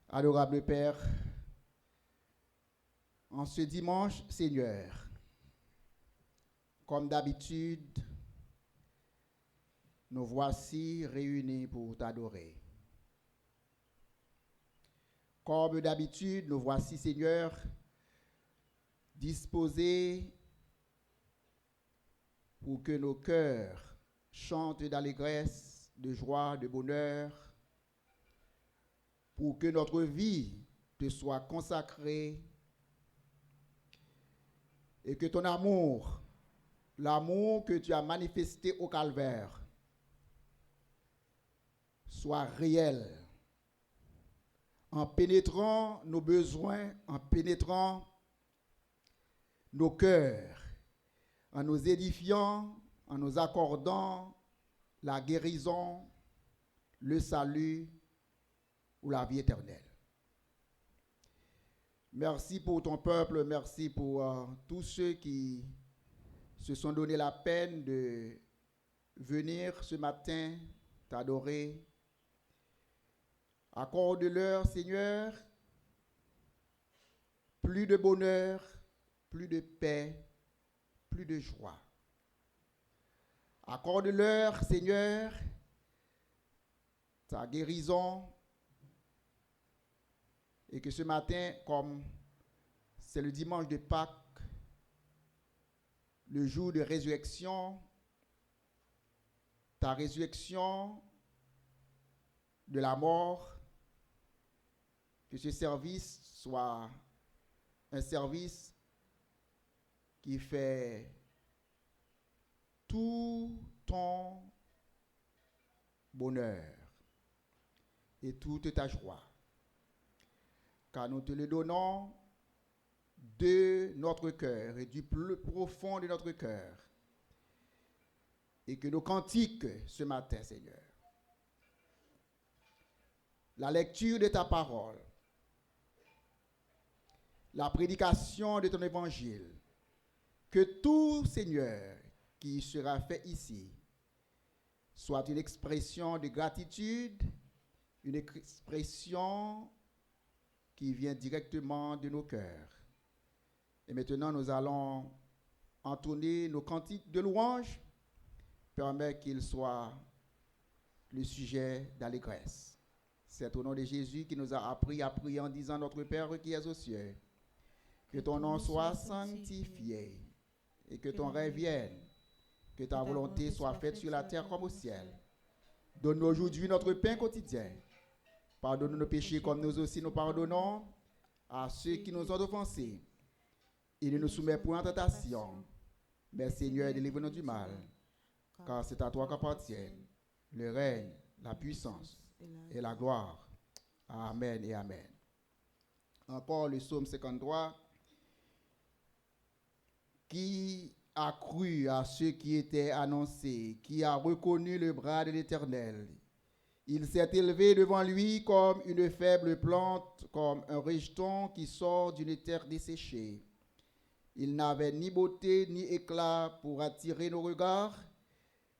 Adorable Père, en ce dimanche, Seigneur, comme d'habitude, nous voici réunis pour t'adorer. Comme d'habitude, nous voici, Seigneur, disposés pour que nos cœurs chantent d'allégresse, de joie, de bonheur, pour que notre vie te soit consacrée et que ton amour, l'amour que tu as manifesté au calvaire, soit réel, en pénétrant nos besoins, en pénétrant nos cœurs, en nous édifiant, en nous accordant la guérison, le salut ou la vie éternelle. Merci pour ton peuple, merci pour tous ceux qui se sont donné la peine de venir ce matin t'adorer. Accorde-leur, Seigneur, plus de bonheur, plus de paix, plus de joie. Accorde-leur, Seigneur, ta guérison, et que ce matin, comme c'est le dimanche de Pâques, le jour de résurrection, ta résurrection de la mort, que ce service soit un service qui fait tout ton bonheur et toute ta joie. Car nous te le donnons de notre cœur et du plus profond de notre cœur. Et que nos cantiques ce matin, Seigneur, la lecture de ta parole, la prédication de ton évangile, que tout, Seigneur, qui sera fait ici, soit une expression de gratitude, une expression qui vient directement de nos cœurs. Et maintenant, nous allons entonner nos cantiques de louange, permettre qu'ils soient le sujet d'allégresse. C'est au nom de Jésus qui nous a appris à prier en disant: Notre Père qui es aux cieux, que ton nom soit sanctifié et que ton règne vienne, que ta volonté soit faite sur la terre comme au ciel. Donne-nous aujourd'hui notre pain quotidien. Pardonne-nous nos péchés comme nous aussi nous pardonnons à ceux qui nous ont offensés. Et ne nous soumets point en tentation, mais Seigneur, délivre-nous du mal, car c'est à toi qu'appartiennent le règne, la puissance et la gloire. Amen et amen. Encore le psaume 53. Qui a cru à ce qui était annoncé, qui a reconnu le bras de l'Éternel. Il s'est élevé devant lui comme une faible plante, comme un rejeton qui sort d'une terre desséchée. Il n'avait ni beauté ni éclat pour attirer nos regards,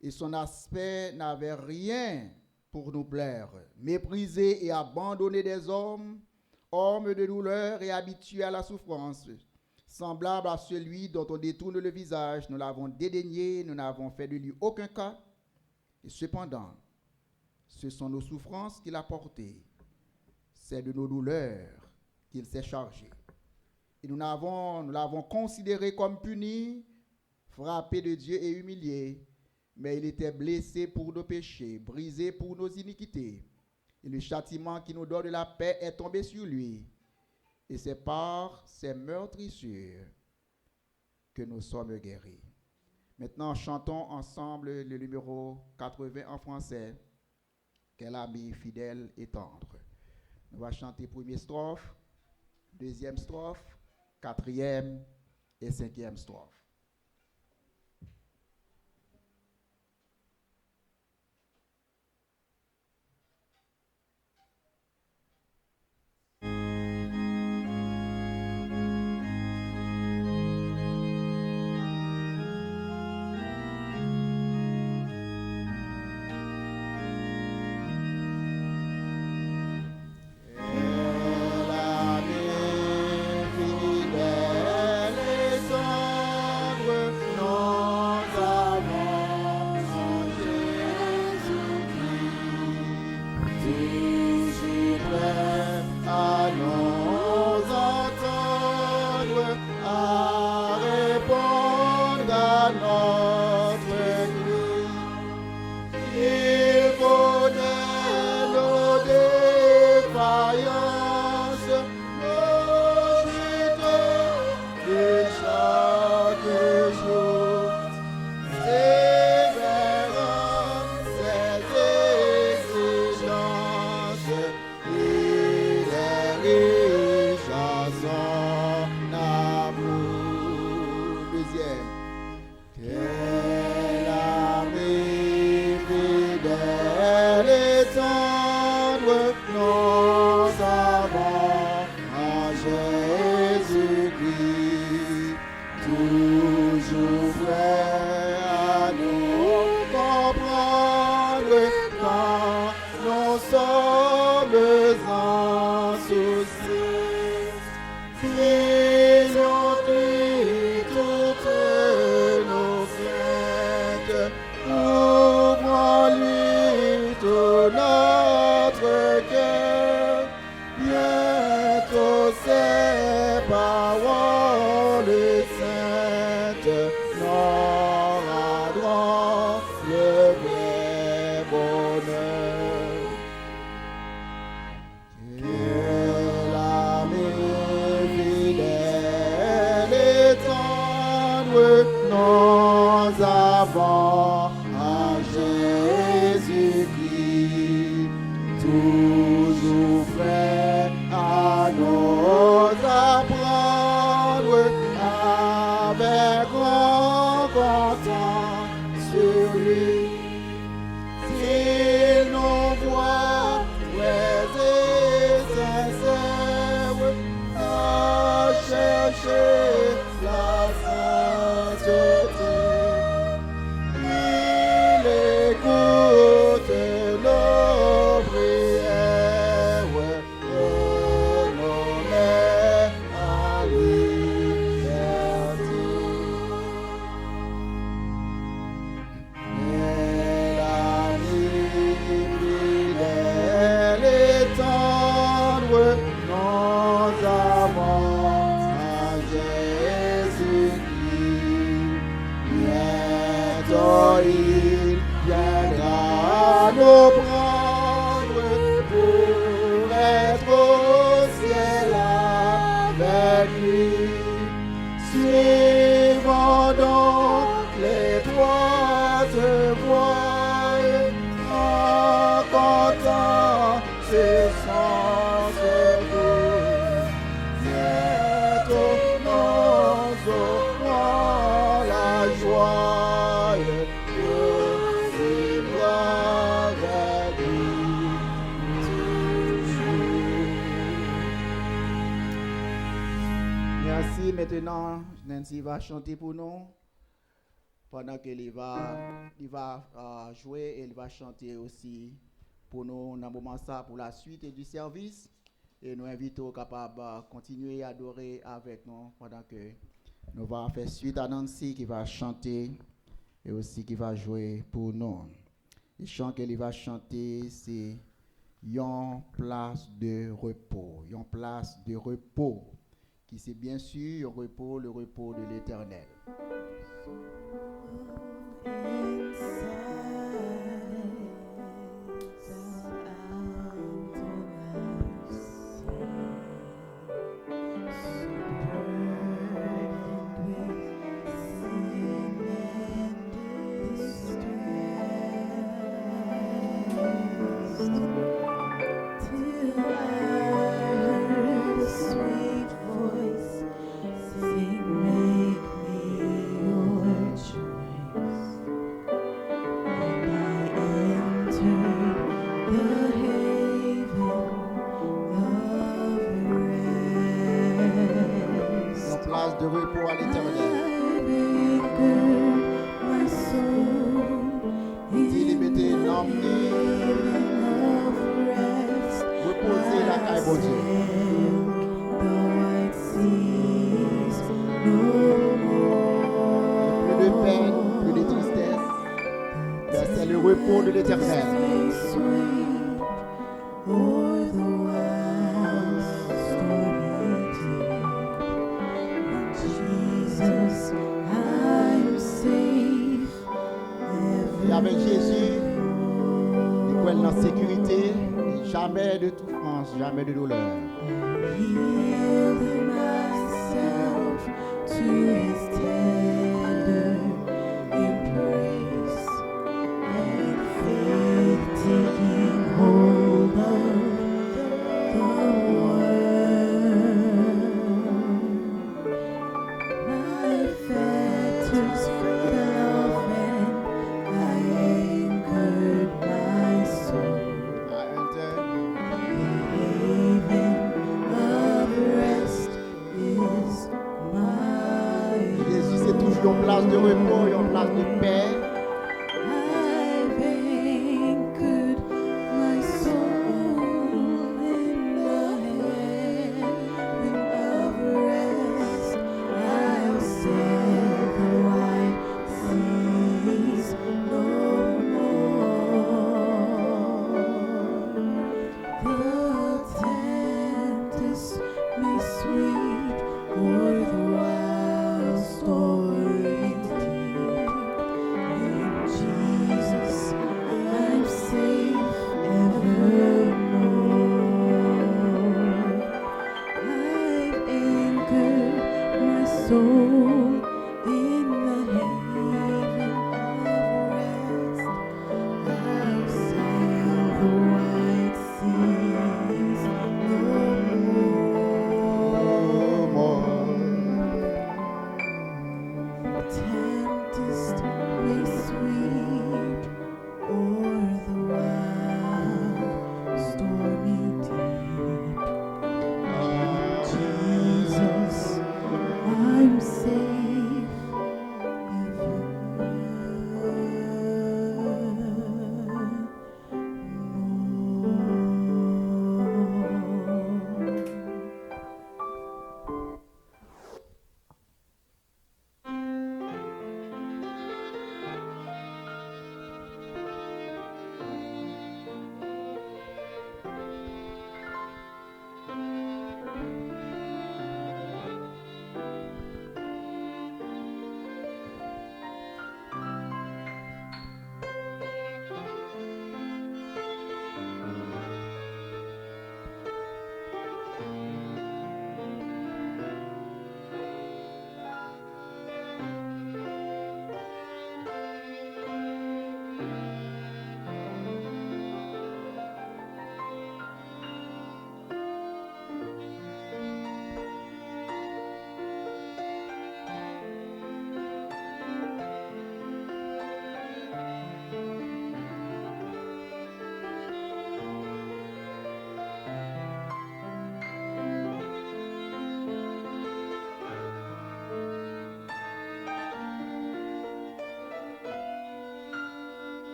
et son aspect n'avait rien pour nous plaire. Méprisé et abandonné des hommes, homme de douleur et habitué à la souffrance, semblable à celui dont on détourne le visage, nous l'avons dédaigné, nous n'avons fait de lui aucun cas, et cependant, ce sont nos souffrances qu'il a portées, c'est de nos douleurs qu'il s'est chargé. Et nous l'avons considéré comme puni, frappé de Dieu et humilié, mais il était blessé pour nos péchés, brisé pour nos iniquités. Et le châtiment qui nous donne la paix est tombé sur lui. Et c'est par ces meurtrissures que nous sommes guéris. Maintenant, chantons ensemble le numéro 80 en français. Quel ami fidèle et tendre. On va chanter première strophe, deuxième strophe, quatrième et cinquième strophe. sans souci. Fais-nous toutes nos craintes, ouvre-lui tout notre cœur, bientôt ces paroles saintes n'auront le vrai bonheur. Quel ami fidèle et tendre nous avons à Jésus-Christ, toujours prêt à nous apprendre avec grand content sur lui. S'il nous voit vrais et sincères à chercher la sainteté, il écoute nos prières et nous met à liberté. Mais l'ami fidèle et tendre nous avons à Jésus-Christ. Bientôt il viendra nous prendre pour être au ciel avec lui. Suivons donc l'étroite voie en comptant sur son secours. Bientôt nous aurons la joie de vivre avec lui toujours. Merci. Maintenant, Nancy va chanter pour nous. Pendant qu'il va jouer, et il va chanter aussi pour nous dans le moment ça pour la suite du service. Et nous invitons capables de continuer à adorer avec nous pendant que nous allons faire suite à Nancy qui va chanter et aussi qui va jouer pour nous. Le chant qu'il va chanter, c'est Yon place de repos. Yon place de repos, qui c'est bien sûr le repos de l'Éternel. De repos à l'Éternel. Dis-lui, mettez l'emmener, reposer la caille, bon Dieu. Plus de peine, plus de tristesse, c'est le repos de l'Éternel. Avec Jésus, nous sommes en sécurité, jamais de souffrance, jamais de douleur. Une place de repos, une place de paix.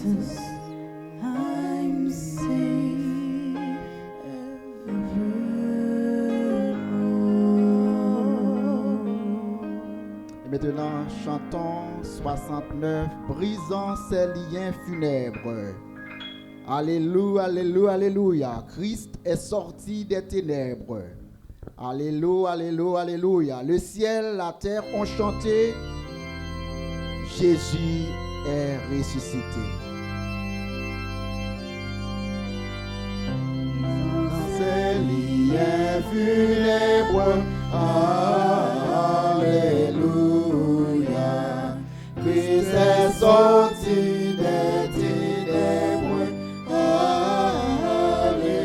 Jesus, I'm saved evermore. Et maintenant, chantons 69, brisant ces liens funèbres. Alléluia, alléluia, alléluia. Christ est sorti des ténèbres. Alléluia, alléluia, alléluia. Le ciel, la terre ont chanté. Jésus est ressuscité. Dans ces liens funèbres, alléluia. Christ est sorti des ténèbres. Alléluia.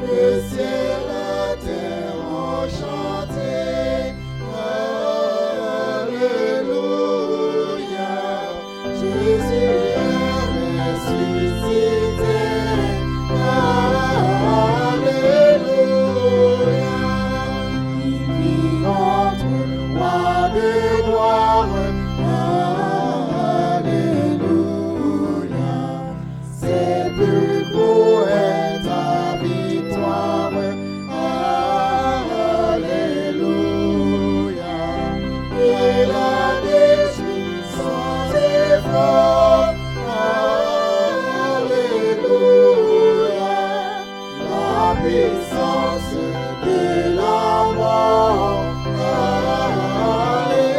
Le ciel, la terre ont chanté. Alléluia. Jésus est ressuscité. Alléluia. Il vit entre roi de gloire. Alléluia. C'est plus beau est ta victoire. Alléluia. Il a détruit sans effort. Alléluia. La puissance de la mort. Alléluia.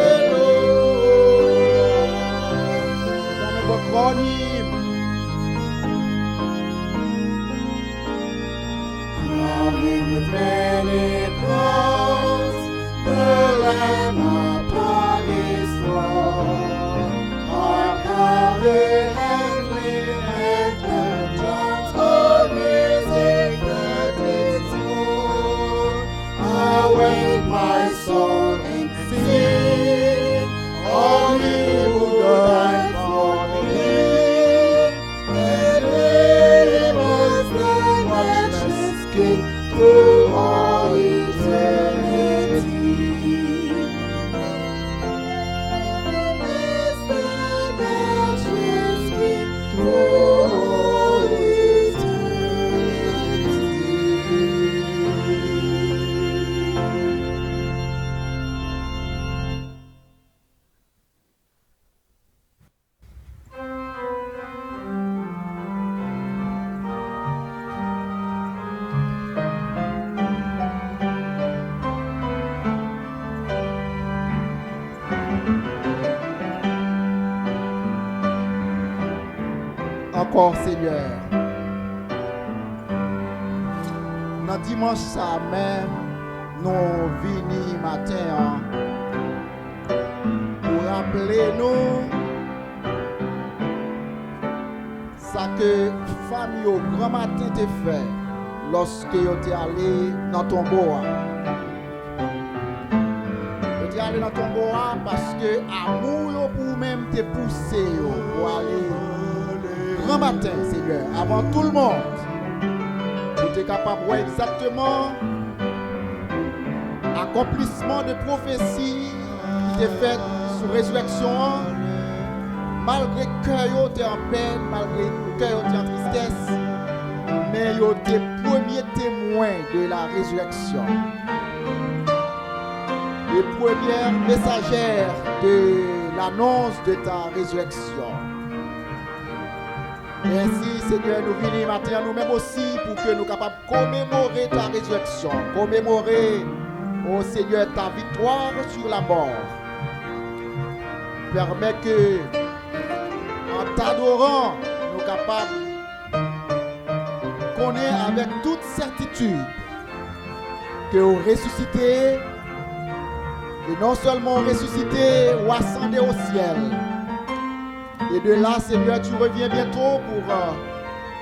Dans notre hymne. Crowned with many crowns, the Lamb upon his throne. Our covered heavenly anthem drums of music that is more. Awake my soul and sing, all ye who died for me. And live as the matchless King through all eternity. As the matchless King through all encore, Seigneur. Dans dimanche ça même, nous venons matin pour rappeler nous ça que famille au grand matin te fait lorsque tu es allé dans ton bois. Tu es allé dans ton bois parce que amour pour même te pousser pour aller grand matin, Seigneur, avant tout le monde, pour être capable de voir exactement l'accomplissement de prophétie qui est faite sur résurrection, malgré que cœur était en peine, malgré que cœur était en tristesse, mais il était premier témoin de la résurrection, les premières messagères de l'annonce de ta résurrection. Et ainsi, Seigneur, nous venons maintenant nous-mêmes aussi pour que nous soyons capables de commémorer ta résurrection, commémorer, oh Seigneur, ta victoire sur la mort. Permets que, en t'adorant, nous soyons capables de connaître avec toute certitude que vous ressuscité, et non seulement ressuscité ou ascendé au ciel. Et de là, Seigneur, tu reviens bientôt pour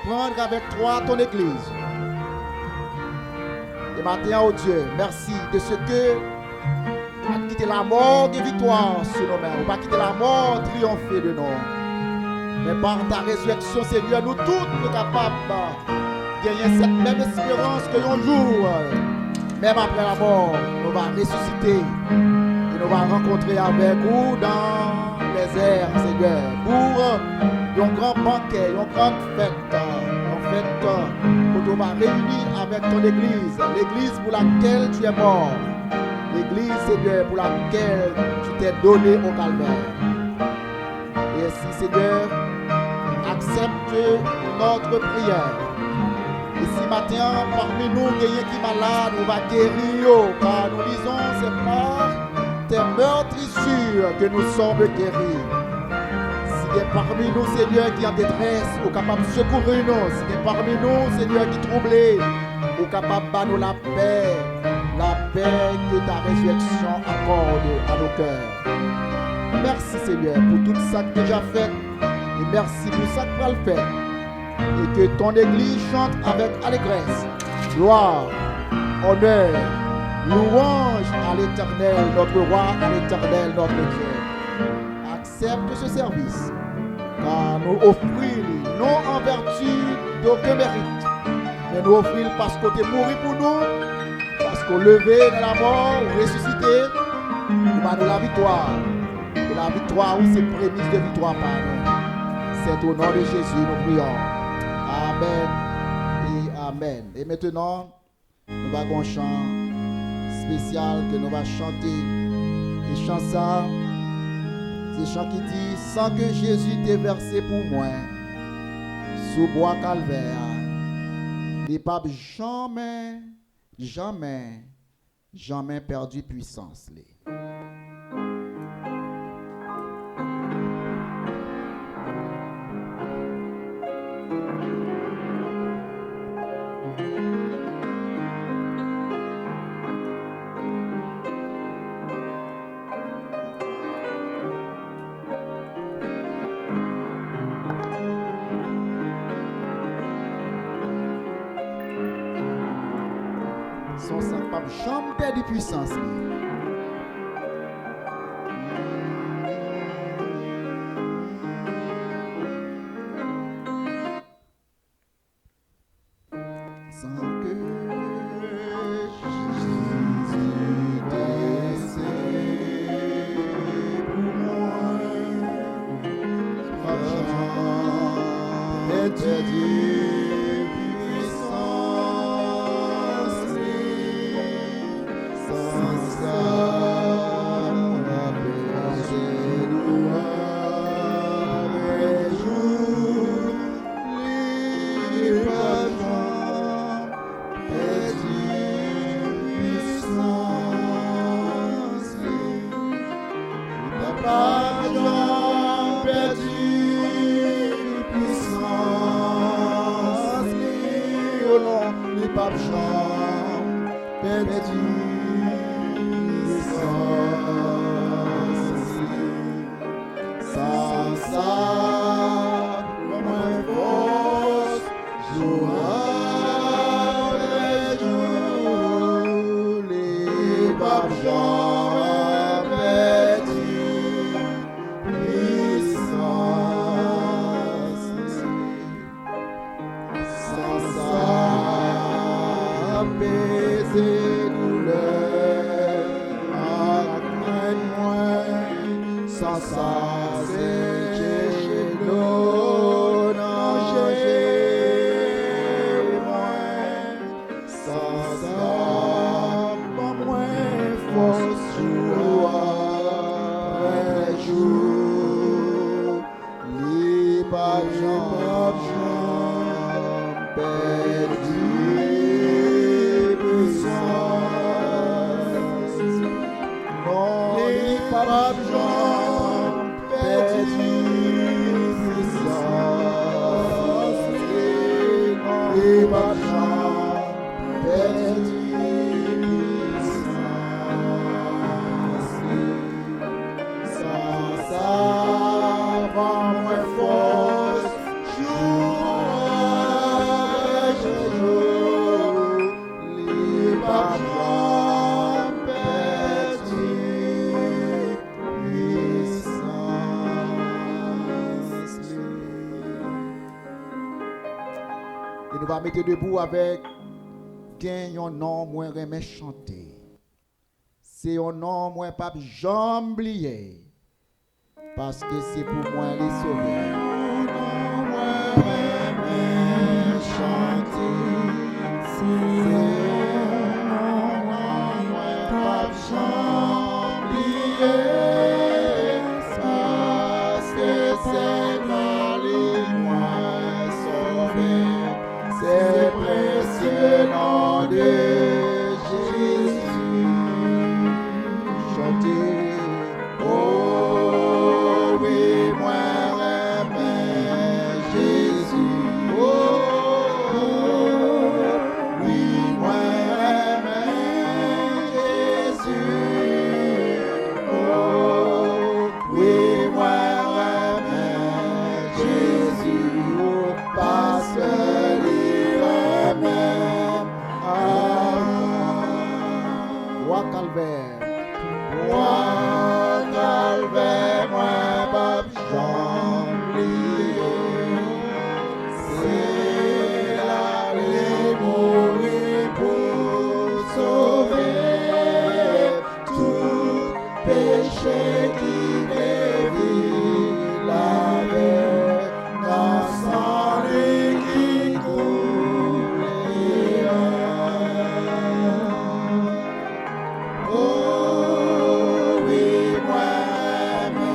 prendre avec toi ton Église. Et maintenant, oh Dieu, merci de ce que tu as quitté la mort de victoire sur nos mains. Tu n'as pas quitté la mort triompher de nous. Mais par ta résurrection, Seigneur, nous tous sommes capables de gagner cette même espérance que un jour, même après la mort, nous allons ressusciter et nous allons rencontrer avec vous dans les désert, Seigneur, pour un grand banquet, une grande fête, où on va réunir avec ton église, l'église pour laquelle tu es mort, l'église, Seigneur, pour laquelle tu t'es donné au calvaire. Et ainsi, Seigneur, accepte notre prière. Et si matin, parmi nous, il y a qui est malade, on va guérir, car nous disons, c'est par tes meurtrissures que nous sommes guéris. S'il y a parmi nous, Seigneur, qui est en détresse, ou capable de secourir nous, s'il y a parmi nous, Seigneur, qui est troublé, ou capable de nous la paix que ta résurrection accorde à nos cœurs. Merci, Seigneur, pour tout ça que tu as déjà fait, et merci pour ça que tu vas le faire. Et que ton église chante avec allégresse, gloire, honneur, louange à l'Éternel, notre roi, à l'Éternel, notre Dieu. Accepte ce service, car nous offrons non en vertu d'aucun mérite, mais nous offrons parce que tu es mort pour nous, parce qu'on levé dans la mort, ressuscité, nous avons la victoire. Et la victoire, oui, c'est prémisse de victoire par nous. C'est au nom de Jésus, nous prions. Amen et Amen. Et maintenant, nous avons un chant spécial que nous allons chanter. Et chant ça, c'est un chant qui dit: sans que Jésus t'ait versé pour moi, sous bois calvaire, les papes jamais, jamais, jamais perdu puissance. Son sang pas jamais perdu puissance. Sans que Jésus décède pour moi, pas jamais perdu. Mettez debout avec un nom moins remet chanter. C'est un nom moins pas jamblier. parce que c'est pour moi les sauver. Chanter, parce que c'est par les moins sauvés, c'est précieux nom de Jésus. Chantez, oh oui, moi j'aime Jésus. Oh oui, moi j'aime Jésus. Oh oui, moi j'aime Jésus. Parce que lui-même Roi Calvaire, moi pas j'oublié. C'est l'aller mourir pour sauver tout péché qui dévie la vie dans son lit qui coule. Oh oui, moi j'aime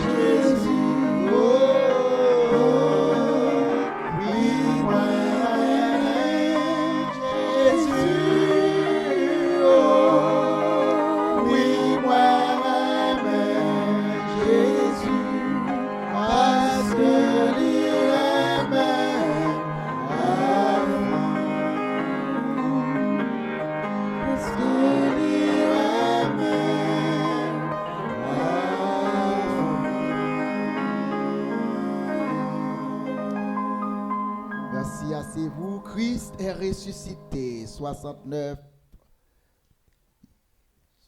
Jésus. Oh oui, moi j'aime Jésus. Oh oui, moi j'aime Jésus. Parce que lui aime. Parce que lui aime. Merci, asseyez-vous. Christ est ressuscité. 69.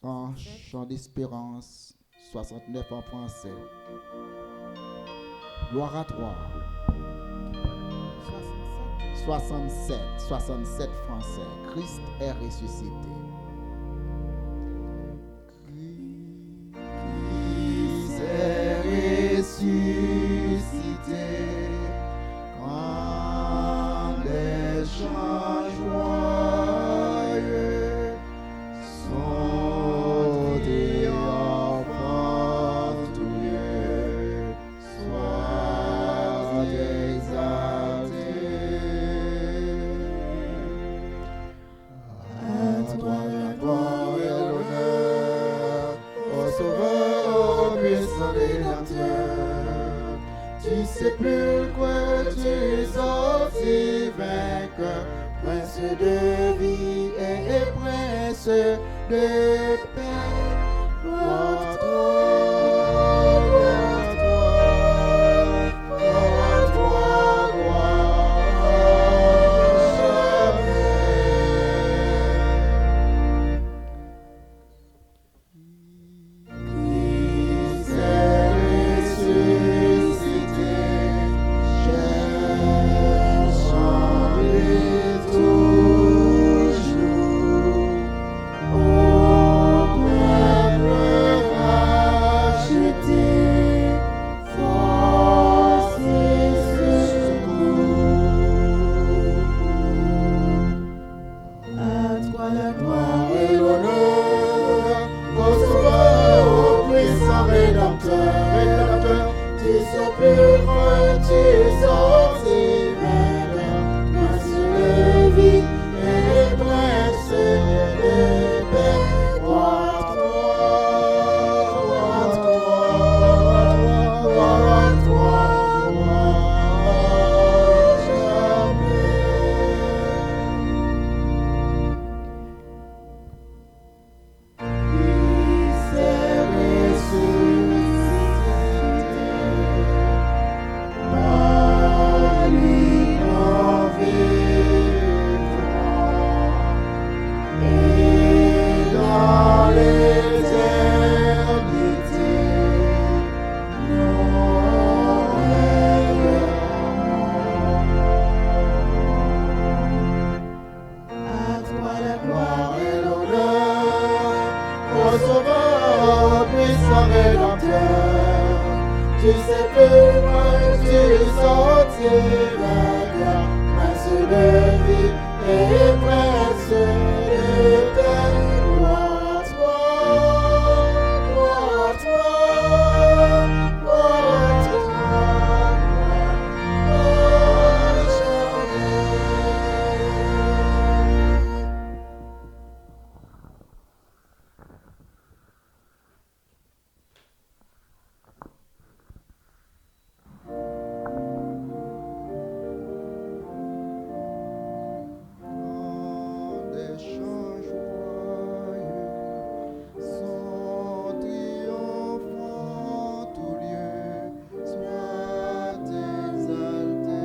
En chant d'espérance. 69 en français. Gloire à toi. 67 français. Christ est ressuscité. Christ est ressuscité. Quand les chants joyeux sont des enfants doués, sois exalté. À toi la gloire et l'honneur, ô Sauveur, ô puissant Rédempteur. Du sépulcre tu es sorti vainqueur, prince de vie et prince de paix. Gloire à toi, gloire à toi, gloire à toi, gloire jamais. Christ est ressuscité, cherchons-le toujours. Ô peuple racheté, force et secours. À toi la gloire et l'honneur, ô Sauveur, ô puissant Rédempteur. Tu sépulcre, tu es sorti vainqueur, prince de vie et prince de paix. Gloire à toi, gloire à toi, gloire à toi, gloire jamais. Christ est ressuscité. sais plus loin, tu sortiras, prince de vie et prince de paix. Gloire à toi, gloire à toi, gloire à toi, gloire à jamais. Des chants joyeux, son triomphant tout lieu soit exalté.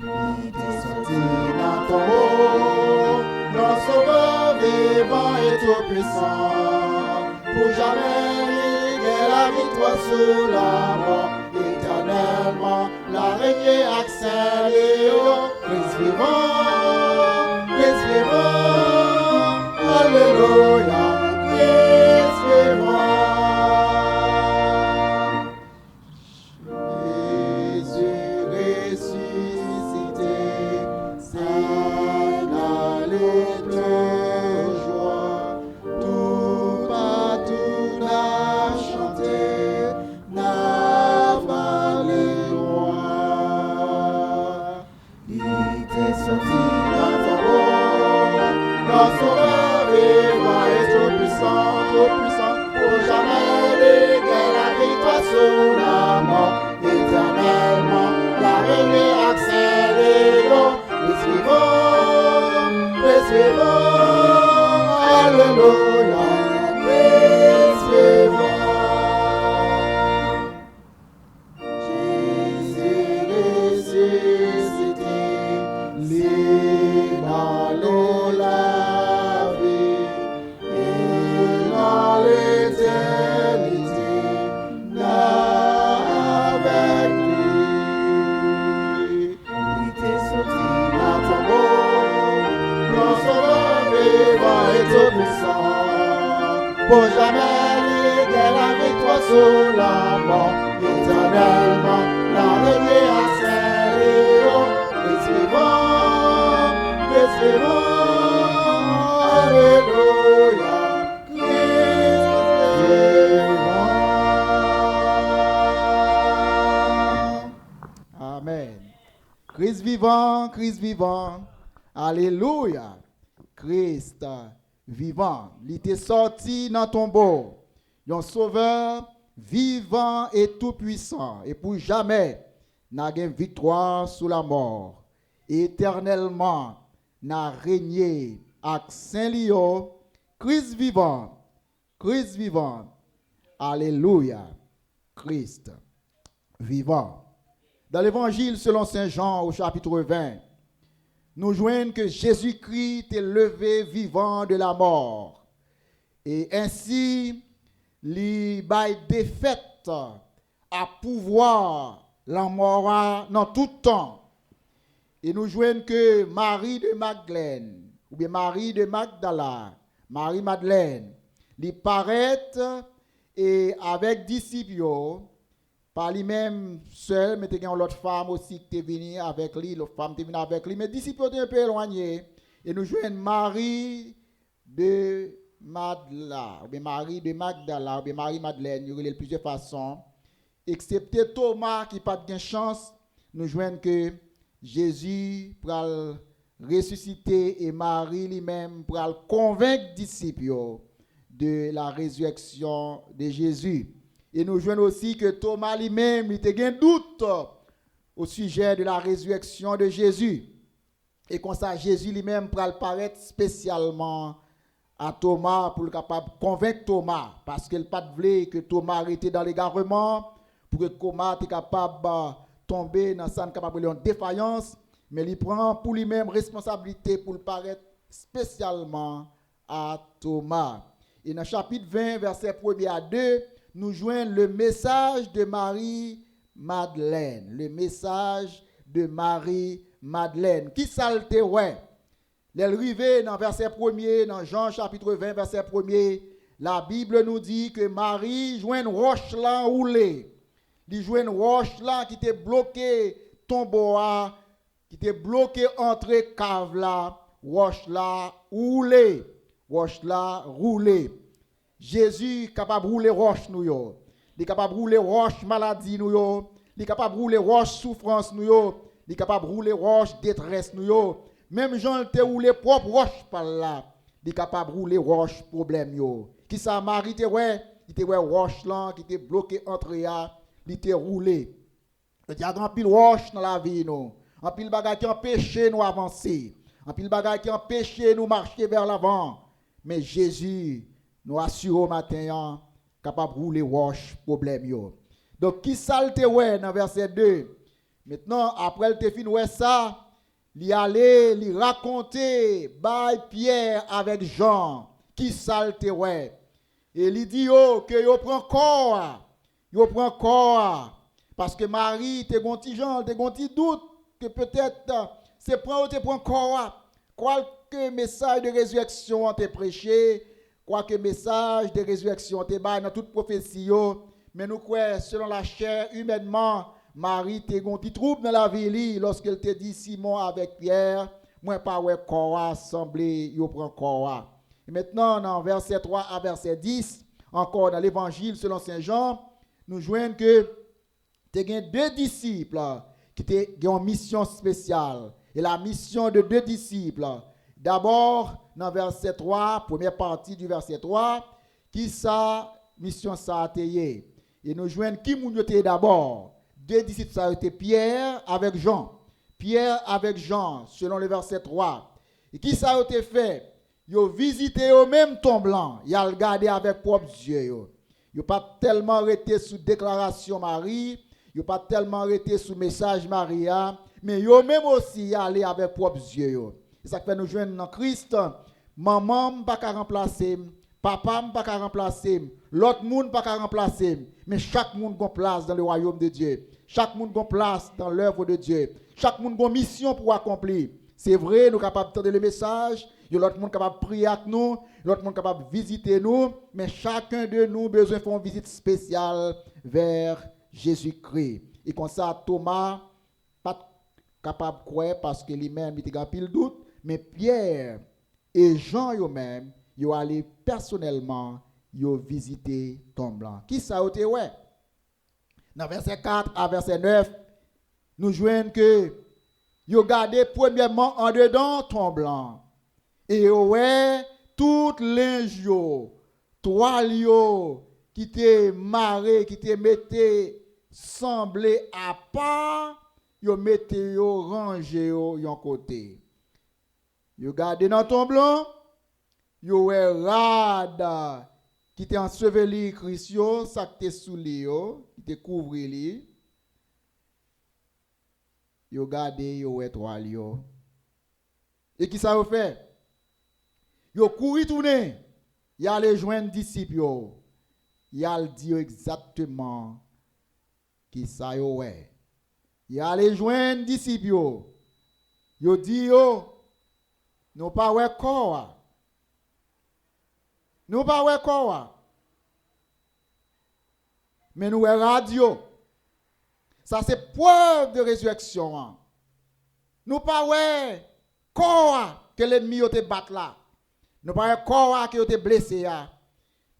Il descendit dans ton haut, dans sauveur vivant et tout puissant, pour jamais liguer la victoire sous la mort, éternellement la régner accès Léo, Christ vivant, alléluia, Christ vivant. Jésus ressuscité, signalé de joie, tout partout n'a chanté, n'a valé roi. Il était sorti dans ton haut, dans son œuvre vivant et tout puissant, pour jamais léguer la victoire sur la mort, éternellement la régner accès Léo, Christ vivant, alléluia, Christ vivant. Jésus ressuscité, l'inalé la vie, et dans l'éternité, avec lui. Il était sorti dans ton beau, dans son œuvre vivant et tout puissant, pour jamais liguer la victoire sur la mort, éternellement la régner à Saint-Léo, Christ vivant, alléluia, Christ vivant. Amen. Christ vivant, alléluia, Christ vivant. Il était sorti dans ton tombeau, un sauveur vivant et tout puissant, et pour jamais n'a gain victoire sous la mort, éternellement n'a régné avec Saint-Léo, Christ vivant, alléluia, Christ vivant. Dans l'évangile selon Saint Jean au chapitre 20, nous joignons que Jésus-Christ est levé vivant de la mort, et ainsi li bail défaite à pouvoir la mort dans tout temps. Et nous joignons que Marie de Magdalene, ou bien Marie de Magdala, Marie-Madeleine, li paraît et avec disciples, pas lui-même seul, mais il y a une autre femme aussi qui est venue avec lui, l'autre femme qui est venue avec lui, mais les disciples étaient un peu éloignés. Et nous joignons Marie de Magdala, ou bien Marie de Magdala, ou bien Marie-Madeleine, il y a plusieurs façons. Excepté Thomas qui n'a pas de chance, nous joignons que Jésus pour ressusciter et Marie lui-même pour convaincre les disciples de la résurrection de Jésus. Et nous joignons aussi que Thomas lui-même il était un doute au sujet de la résurrection de Jésus. Et comme ça, Jésus lui-même pour paraître spécialement à Thomas pour capable convaincre Thomas, parce qu'il pas voulu que Thomas arrêtait dans l'égarement, pour que Thomas était capable de tomber dans sa capable défaillance, mais il prend pour lui-même responsabilité pour paraître spécialement à Thomas. Et dans le chapitre 20, verset 1 à 2, nous joignons le message de Marie-Madeleine. Le message de Marie-Madeleine. Qui salte ouais? L'arrivée dans verset 1er, dans Jean chapitre 20, verset 1er, la Bible nous dit que Marie joint une roche là roulée. Il joint une roche là qui était bloquée tombeau qui était bloqué entre cave là, roche là roulée. Roche là roulée. Jésus capable de rouler roche nous yo. Il est capable de rouler roche maladie nous yo. Il est capable de rouler roche souffrance nous yo. Il est capable de rouler roche détresse nous yo. Même Jean te roulé propre roche par là. Il est capable de rouler roche problème yo. Qui ça Marie te ouais, il te ouais roche là qui était bloqué entre ya, il te roulé. Il y a grand pile roche dans la vie nous. En pile bagage qui empêche nous avancer. En pile bagage qui empêche nous marcher vers l'avant. Mais Jésus nous assure au matin capable de rouler roche problème yo. Donc qui ça te ouais dans verset 2. Maintenant après le te fin ouais ça, il allait lui raconter by Pierre avec Jean qui ça te ouais. Et il dit que yo prend corps parce que Marie te gonti Jean, te gonti doute que peut-être c'est prend corps. Quoique message de résurrection te prêché, quoique message de résurrection te bail dans toute prophétie mais nous croyons selon la chair humainement Marie te gonti trouble dans la vie lorsqu'elle te dit Simon avec Pierre, moi pas ouais corps semblé yo prend corps. Et maintenant dans verset 3 à verset 10, encore dans l'évangile selon Saint Jean, nous joignons que tu as deux disciples qui ont une mission spéciale. Et la mission de deux disciples, d'abord dans verset 3, première partie du verset 3, qui sa mission ça a été. Et nous joignons qui moun yote d'abord. Deux disciples ça a été Pierre avec Jean. Pierre avec Jean selon le verset 3. Et qui ça a été fait? Ils ont visité au même tombe blanc, ils ont regardé avec propres yeux. Ils n'ont pas tellement arrêté sous déclaration Marie, ils n'ont pas tellement arrêté sous message Maria, mais ils ont même aussi allé avec propres yeux. C'est ça que fait nous joindre dans Christ. Maman ne peut pas remplacer, papa ne peut pas remplacer, l'autre monde ne peut pas remplacer, mais chaque monde a une place dans le royaume de Dieu. Chaque monde a une place dans l'œuvre de Dieu. Chaque monde a une mission pour accomplir. C'est vrai, nous sommes capables d'entendre le message. Il y a l'autre monde capable de prier avec nous, l'autre monde capable de visiter nous, mais chacun de nous a besoin de faire une visite spéciale vers Jésus-Christ. Et comme ça, Thomas, pas capable de croire parce que lui-même, il a pile doute, mais Pierre et Jean eux-mêmes, ils ont allé personnellement, ils ont visité Tombe Blanc. Qui ça a été ouais? Dans verset 4 à verset 9, nous joignons que ils ont gardé premièrement en dedans Tombe Blanc. Et ouais, toutes les jours, toile qui te marré, qui te mettait semblé à part, yo mette yo rangé yon côté. Yo gardé dans ton blanc, yo ouais rad qui te enseveli Christ ça qui te souli yo, qui te couvri li. Yo gardé yo ouais toile yo. Et qui ça yo fait? Yo couri tourner, y a les joindre disciples yo. Y a le dire exactement qui ça yo ouais. Y a les joindre disciples yo. Yo dit yo nous pas ouais corps. Nous pas ouais corps. Mais nous ouais radio. Ça c'est preuve de résurrection. Nous pas ouais corps que l'ennemi yo te bat là. Nous pas corps qui été blessé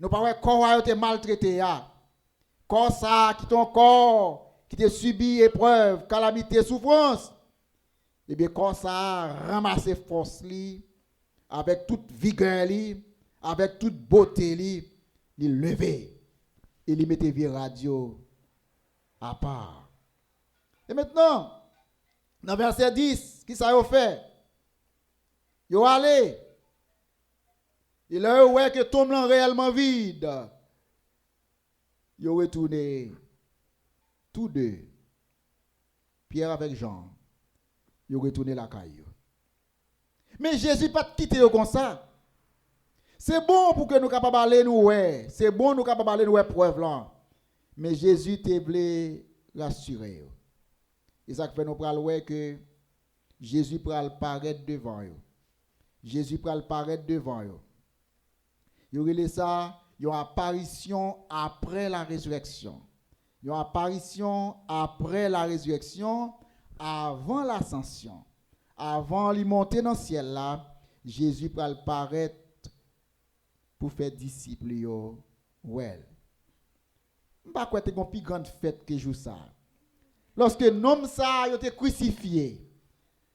nous pas corps qui été maltraité corps ça qui ton corps qui te subi épreuve calamité souffrance et bien corps ça ramasser force li avec toute vigueur li avec toute beauté li il lever et il mettait vie radio à part. Et maintenant dans verset 10 qui ça yo fait? Yo allé. Il a ouais que tombe blanc réellement vide. Ils ont retourné tous deux, Pierre avec Jean. Ils ont retourné la caille. Mais Jésus pas quitté comme ça. C'est bon pour que nous capables aller nous ouais. C'est bon nous capables aller nous ouais preuve là. Mais Jésus te voulait rassurer. Et ça fait nous pral ouais que Jésus pral paraître devant eux. Jésus pral paraître devant eux. Yo relé ça, une apparition après la résurrection. Une apparition après la résurrection, avant l'ascension. Avant de monter dans le ciel là, Jésus va paraître pour faire disciples yo. Well. Pas quoi te gon plus grande fête que jour ça. Lorsque l'homme ça yo te crucifié,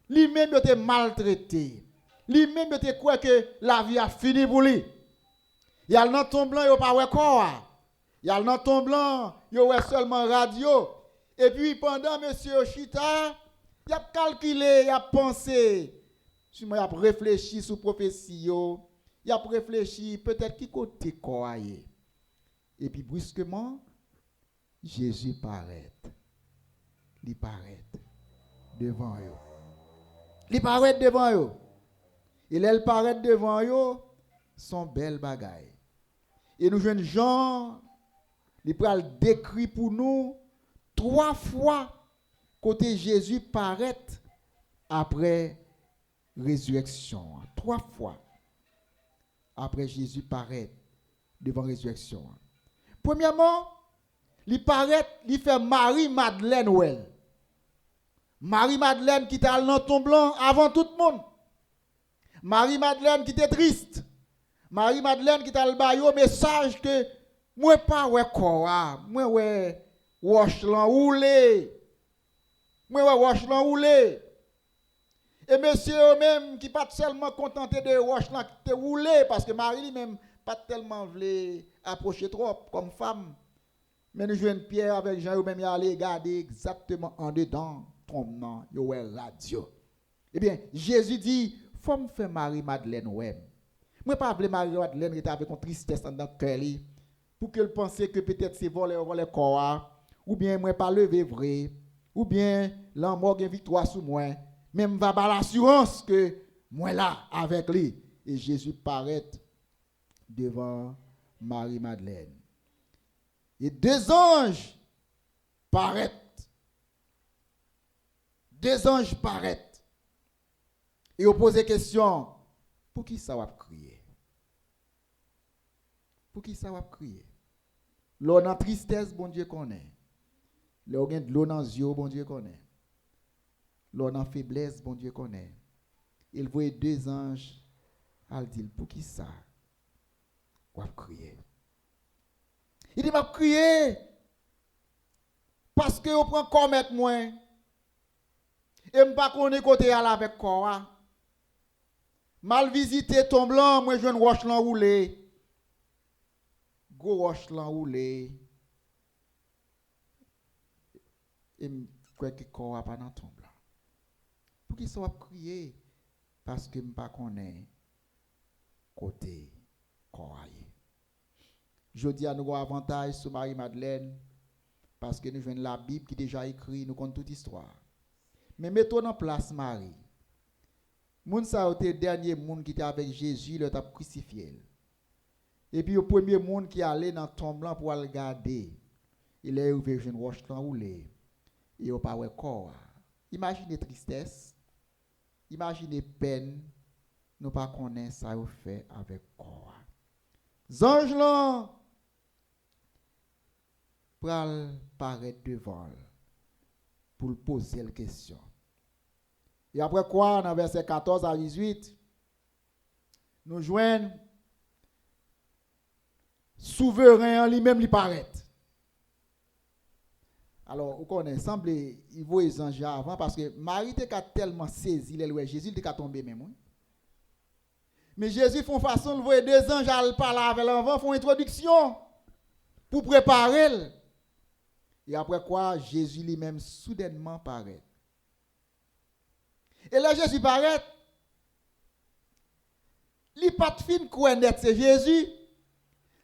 lui-même yo te maltraité, lui-même yo te croit que la vie a fini pour lui. Il y a dans ton blanc yo pas ouais corps. Il y a dans ton blanc yo ouais seulement radio. Et puis pendant monsieur Chita, il a calculé, il a pensé, il a réfléchi sur prophétie yo, il a réfléchi peut-être qui côté corps. Et puis brusquement Jésus paraît. Il paraît devant eux. Il paraît devant eux. Et elle paraît devant eux, son belle bagaille. Et nous jeunes gens, il pral décrit pour nous 3 fois côté Jésus paraît après résurrection. 3 fois après Jésus paraît devant résurrection. Premièrement, il paraît, il fait Marie-Madeleine well. Marie-Madeleine qui était dans ton blanc avant tout le monde. Marie-Madeleine qui était triste. Marie-Madeleine qui était le message que moi pas ouais quoi, moi ouais wash lan roulé. Moi ouais wash lan roulé. Et monsieur même qui pas seulement contenté de wash lan te roulé parce que Marie lui-même pas tellement voulait approcher trop comme femme. Mais nous jouons Pierre avec Jean, même y aller garder exactement en dedans, tombant, yo ouais radio. Eh bien, Jésus dit, faut me faire Marie-Madeleine ouais. Moi pas appeler Marie-Madeleine qui était avec une tristesse dans le cœur pour qu'elle pense que peut-être c'est voler corps ou bien moi pas lever vrai ou bien l'amour gagne victoire sur moi, même va pas l'assurance que moi là avec lui et Jésus paraît devant Marie-Madeleine. Et 2 anges paraissent. 2 anges paraissent. Et on pose la question, pour qui ça va crier? Pour qui ça va crier? L'on a tristesse, bon Dieu connaît. L'on a de l'eau dans les yeux, bon Dieu connaît. L'on a faiblesse, bon Dieu connaît. Il voit 2 anges, elle dit, pour qui ça va crier? Il dit, m'a crié parce que on prend corps mettre moi et m'pas connait côté à avec corps. Mal visité ton blanc, moi je viens roche lan roulé. Go roche lan roulé. Et quoi que corps pas dans ton blanc. Pour qui ça va crier parce que m'pas connait côté corps. Je dis à nous avantage sur Marie-Madeleine parce que nous venons de la Bible qui déjà écrit, nous compte toute histoire. Mais mettons en place Marie. Moun sa été dernier monde qui était avec Jésus, le t'a crucifié. Et puis le premier monde qui allait dans tombe blanc pour le garder. Il est ouvert une roche roulé. Et il pas ouais corps. Imaginez tristesse. Imaginez peine. Nous pas connaître ça au fait avec corps. Ange là pral paraître devant pour poser la question. Et après quoi, dans verset 14 à 18, nous joignons souverain en lui-même lui paraît. Alors, vous connaissez, semble il voit les anges avant parce que Marie était tellement saisi, Jésus était tombé même. Mais Jésus font façon de voir 2 anges à parler avec l'enfant, font introduction pour préparer. Et après quoi, Jésus lui-même soudainement paraît. Et là, Jésus paraît. Il pas de fin quoi net c'est Jésus.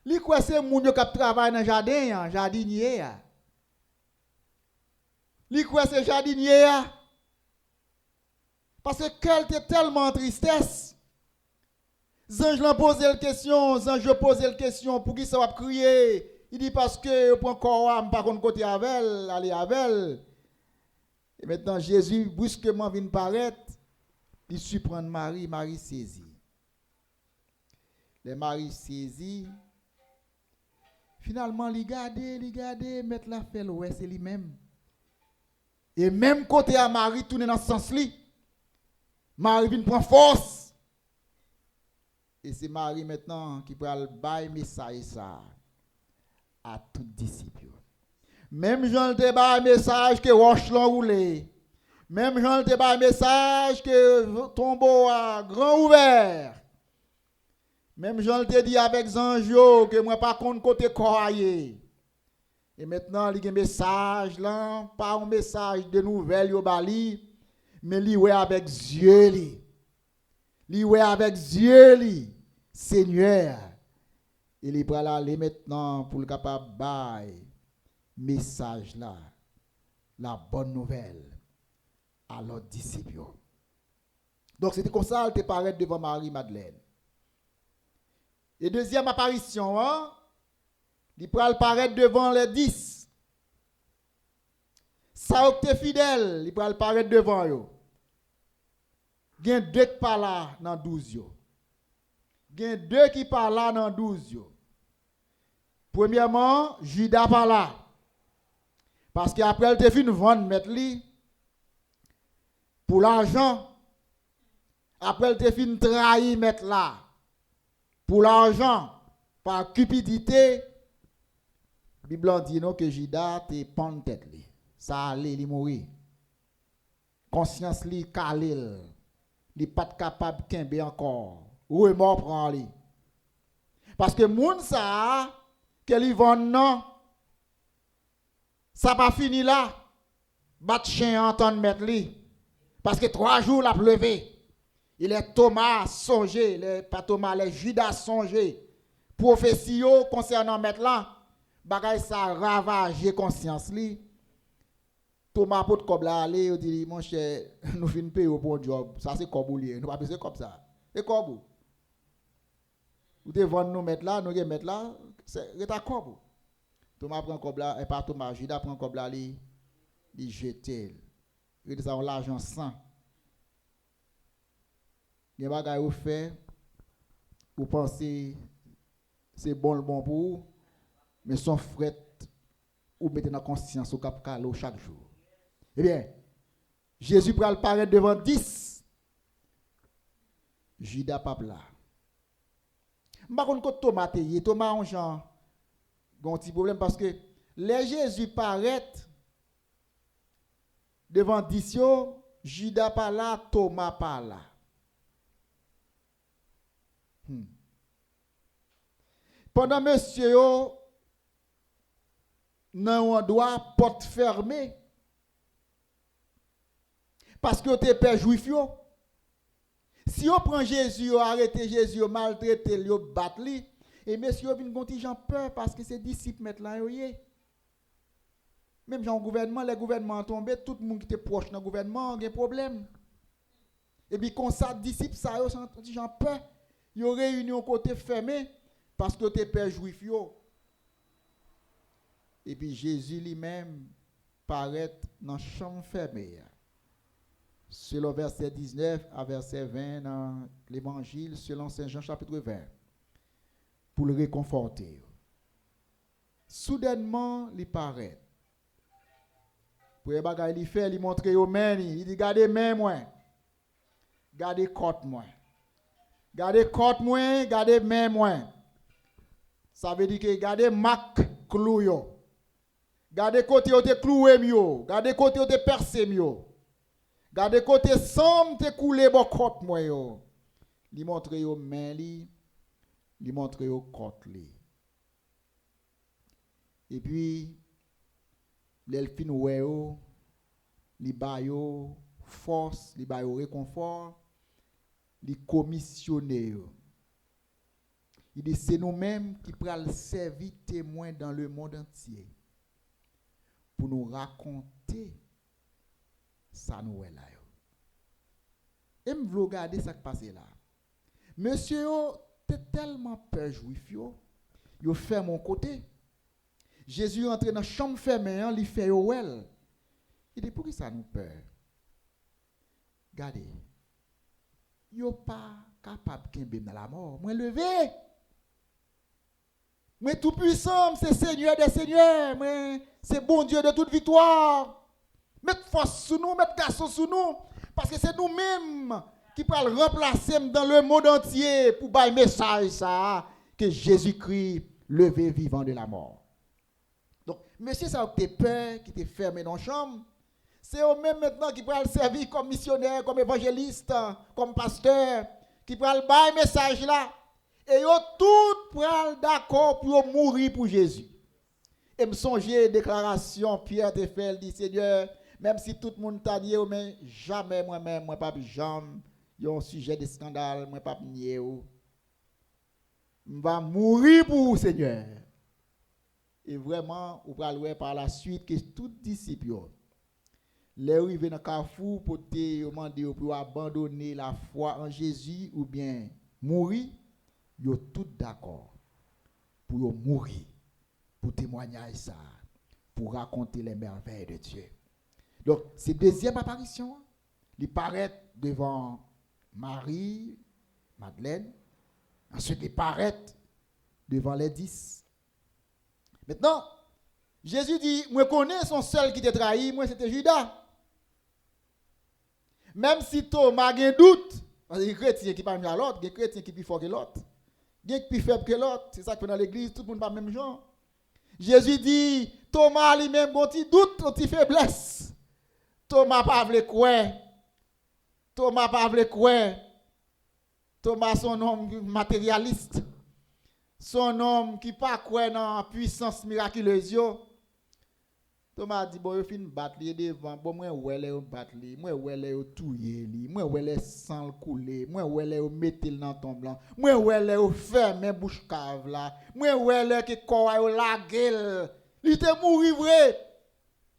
Il quoi c'est moun yo qui travaille dans jardin, jardinier. Il quoi c'est jardinier. Parce que quelle était tellement tristesse. Zange l'ont posé la question, Zange posé la question, pour qui ça va crier? Il dit parce que pour encore pas contre côté avec elle, aller avec elle. Et maintenant Jésus brusquement vient paraître, il surprend Marie, Marie saisit. Les Marie saisit, Finalement, il garde, mettre la fait ouais, c'est lui-même. Et même côté à Marie tourner dans ce sens-là, Marie vient prendre force. Et c'est Marie maintenant qui peut le bailler message ça à tout disciple. Même Jean te baille message que roche l'en roulé. Même Jean te baille message que tombeau a grand ouvert. Même Jean te dit avec Zanjo que moi pas compte côté croyé. Et maintenant il y a un message là, pas un message de nouvelles yo bali, mais li ouais avec Dieu li. Li ouais avec Dieu li. Seigneur, il est pour aller maintenant pour le capable bailler message là, la bonne nouvelle à l'autre disciple. Donc c'était comme ça elle te paraît devant Marie-Madeleine. Et deuxième apparition, il peut apparaître devant les 10. Ça opte fidèle, il peut apparaître devant eux. Il y a 2 qui parlent là dans 12. Il y a 2 qui parlent là dans 12. Premièrement, Judas parle là. Parce qu'après, elle te fait une vente, mettre li pour l'argent. Après, elle te fait une trahie, mettre là. Pour l'argent, par cupidité, la Bible dit non que Judas te pend tête li. Ça allait li mourir. Conscience li calé. Li pas capable kembe encore. Ou est mort prend li. Parce que moun ça que li vend non ça pas fini là. Bat chien entendre mettre li. Parce que 3 jours la pleuvé. Il est Thomas songé, pas Thomas, les Judas songé. Prophétie concernant mettre là, bagay ça ravagé conscience li. Thomas pot comme là aller, il dit mon cher, nous fin payer pour un job, ça c'est comme lié, nous pas besoin comme ça. C'est comme vous devez vendre nous mettre là, nous mettre là, c'est ta comme. Thomas prend comme là et pas Thomas, Judas prend comme là il jeter. Il dit ça l'argent sans. Il y a des choses que vous faites, vous pensez c'est bon pour vous, mais son fret, vous mettez dans la conscience au cap calo chaque jour. Eh bien, Jésus peut apparaître devant 10. Judas pas là. Je ne sais pas si Thomas a un petit problème parce que les Jésus paraît devant 10, Judas pas là, Thomas pas là. Pendant monsieur yo nan endroit porte fermée parce que te père juif yo. Si on prend Jésus, on arrête Jésus, on maltraite, on bat li, et monsieur vinn gonti gens peur parce que ses disciples mettent là yo yé. Même dans le gouvernement, les gouvernements tombé, tout le monde qui était proche dans le gouvernement a des problèmes. Et puis quand ça disciples ça yo sont gens peur. Il y a réunion côté fermé parce que tes pères juifs yo. Et puis Jésus lui-même paraît dans la chambre fermée. Selon verset 19 à verset 20 dans l'évangile selon Saint Jean chapitre 20. Pour le réconforter. Soudainement, il paraît. Pour les bagages il fait, il montre aux mains, il dit gardez main moi. Gardez côte moi. Gardez côte moi, gardez main moi. Ça veut dire que gardez marque clou yo. Gardez côté où te cloué mieux, gardez côté où te percé mieux. Gardez côté somme te coulé bon côte moi yo. Li montre yo main li, li montre yo côte li. Et puis l'elfin ouais yo, li ba yo force, li ba yo réconfort. Les commissionner. Il dit c'est nous-mêmes qui pral servir témoins dans le monde entier pour nous raconter ça nous est là. Et me regarder ça qui passe là. Monsieur t'es tellement peur juif yo fait mon côté. Jésus rentre dans la chambre fermée, il fait yo well. Il dit pour qui ça nous peur? Regardez. Yo pas capable de dans la mort. Moi levé. Moi tout puissant, c'est Seigneur des seigneurs, moi c'est bon Dieu de toute victoire. Mettre force sur nous, mettre garçon sur nous, parce que c'est nous-mêmes qui pourrons remplacer dans le monde entier pour bailler message ça que Jésus-Christ levé vivant de la mort. Donc, monsieur, ça a été peur qui était fermé dans la chambre. C'est eux-mêmes maintenant qui pourront servir comme missionnaire, comme évangéliste, comme pasteur, qui pourront bailler message là. Et ils tous pourront d'accord pour mourir pour Jésus. Et me songer déclaration Pierre te fait dit Seigneur, même si tout le monde t'a nié, mais jamais moi-même, moi pas jamais, il y a un sujet de scandale, moi pas nier. Je vais mourir pour vous, Seigneur. Et vraiment, on va voir par la suite que tout disciple, les arrivés dans le carrefour pour te demander pour abandonner la foi en Jésus ou bien mourir, ils sont tous d'accord pour mourir, pour témoigner ça, pour raconter les merveilles de Dieu. Donc, c'est deuxième apparition. Il paraît devant Marie, Madeleine. Ensuite, il paraît devant les 10. Maintenant, Jésus dit, moi connais son seul qui t'a trahi, moi c'était Judas. Même si Thomas a un doute, parce qu'il y a des chrétiens qui parlent à l'autre, il y a des chrétiens qui sont plus forts que l'autre, il y a des plus faibles que l'autre, c'est ça que dans l'église, tout le monde parle même genre. Jésus dit, Thomas lui-même, bon petit doute, bon petit faiblesse. Thomas pas voulu quoi. Thomas pas voulu quoi. Thomas son homme matérialiste. Son homme qui pas quoi dans la puissance miraculeuse. Thomas dit bon, il fin battre devant, bon moi ouais les battre li, moi ouais les touyer li, moi ouais les sang couler, moi ouais les mettre dans tombe blanc, moi ouais les fermer bouche cave là, moi ouais les qui quoi la gueule. Il était mouru vrai.